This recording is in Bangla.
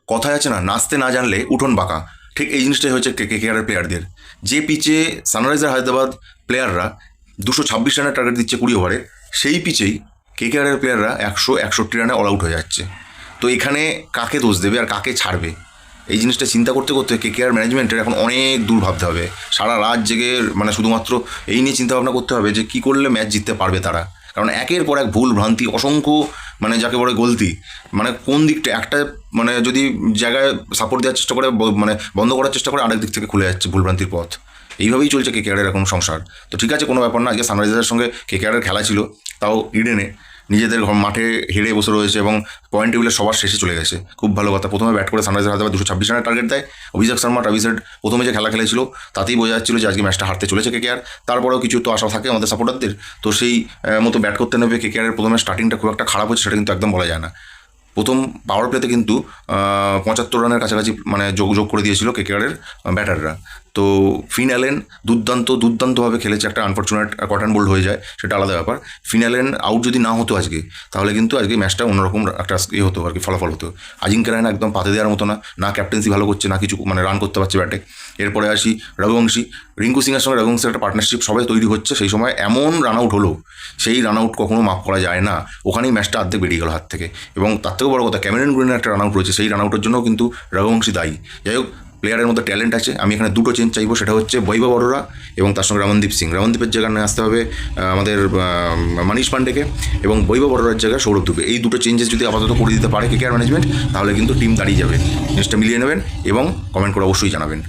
কথায় আছে না, নাচতে না জানলে উঠোন বাঁকা। ঠিক এই জিনিসটাই হচ্ছে কেকেআরের প্লেয়ারদের। যে পিচে সানরাইজার হায়দ্রাবাদ প্লেয়াররা 226 রানের টার্গেট দিচ্ছে 20 ওভারে, সেই পিচেই কেকেআরের প্লেয়াররা 161 রানে অল আউট হয়ে যাচ্ছে। তো এখানে কাকে দোষ দেবে আর কাকে ছাড়বে, এই জিনিসটা চিন্তা করতে করতে কেকেআর ম্যানেজমেন্টের এখন অনেক দূর ভাবতে হবে। সারা রাত জেগে মানে শুধুমাত্র এই নিয়ে চিন্তা ভাবনা করতে হবে যে কী করলে ম্যাচ জিততে পারবে তারা। কারণ একের পর এক ভুল ভ্রান্তি, অসংখ্য মানে যাকে বলে গলতি, মানে কোন দিকটা একটা মানে যদি জায়গায় সাপোর্ট দেওয়ার চেষ্টা করে মানে বন্ধ করার চেষ্টা করে, আরেক দিক থেকে খুলে যাচ্ছে ভুলভ্রান্তির পথ। এইভাবেই চলছে কেকেআরের এখন সংসার। তো ঠিক আছে, কোনো ব্যাপার না। আজকে সানরাইজার্সের সঙ্গে কেকেআরের খেলা ছিল, তাও ইডেনে নিজেদের মাঠে হেরে বসে রয়েছে এবং পয়েন্ট টেবিলের সবার শেষে চলে গেছে। খুব ভালো কথা। প্রথমে ব্যাট করে সানরাইজার হায়দ্রাবাদ 226 রানের টার্গেট দেয়। অভিষেক শর্মা ট্রাভিস হেড প্রথমে যে খেলা খেলেছিল তাতেই বোঝা যাচ্ছিল যে আজকে ম্যাচটা হারতে চলেছে কেকেআর। তারপরেও কিছু তো আশা থাকে আমাদের সাপোর্টারদের, তো সেই মতো ব্যাট করতে নেবে কেকেআরের। প্রথমে স্টার্টিংটা খুব একটা খারাপ হচ্ছে সেটা কিন্তু একদম বলা যায় না। প্রথম পাওয়ার প্লেতে কিন্তু 75 রানের কাছাকাছি মানে যোগ করে দিয়েছিল কেকেআরের ব্যাটাররা। তো ফিন অ্যালেন দুর্দান্তভাবে খেলেছে। একটা আনফর্চুনেট কটন বোল্ড হয়ে যায়, সেটা আলাদা ব্যাপার। ফিন অ্যালেন আউট যদি না হতো আজকে, তাহলে কিন্তু আজকে ম্যাচটা অন্যরকম একটা হতো আর কি, ফলাফল হতো। আজিঙ্ক্য রায়না একদম পাতে দেওয়ার মতো না ক্যাপ্টেন্সি ভালো করছে, না কিছু মানে রান করতে পারছে ব্যাটে। এরপরে আসি রঘুবংশী, রিঙ্কু সিংয়ের সঙ্গে রঘুবংশীর একটা পার্টনারশিপ সবাই তৈরি হচ্ছে, সেই সময় এমন রান আউট হলো, সেই রান আউট কখনো মাফ করা যায় না। ওখানেই ম্যাচটা অর্ধেক বেরিয়ে গেল হাত থেকে। এবং তার থেকেও বড় কথা, ক্যামেরন গ্রিনের একটা রান আউট রয়েছে, সেই রান আউটের জন্য কিন্তু রঘুবংশী দায়ী। যাই হোক, প্লেয়ারের মধ্যে ট্যালেন্ট আছে। আমি এখানে দুটো চেঞ্জ চাইবো, সেটা হচ্ছে বৈভব অরোরা এবং তার সঙ্গে রমনদীপ সিং। রমনদীপের জায়গায় নিয়ে আসতে হবে আমাদের মনীষ পান্ডেকে, এবং বৈভব অরোরার জায়গায় সৌরভ দুবে। এই দুটো চেঞ্জেস যদি আপাতত করে দিতে পারে কেকেআর ম্যানেজমেন্ট, তাহলে কিন্তু টিম দাঁড়িয়ে যাবে। জিনিসটা মিলিয়ে নেবেন এবং কমেন্ট করে অবশ্যই জানাবেন।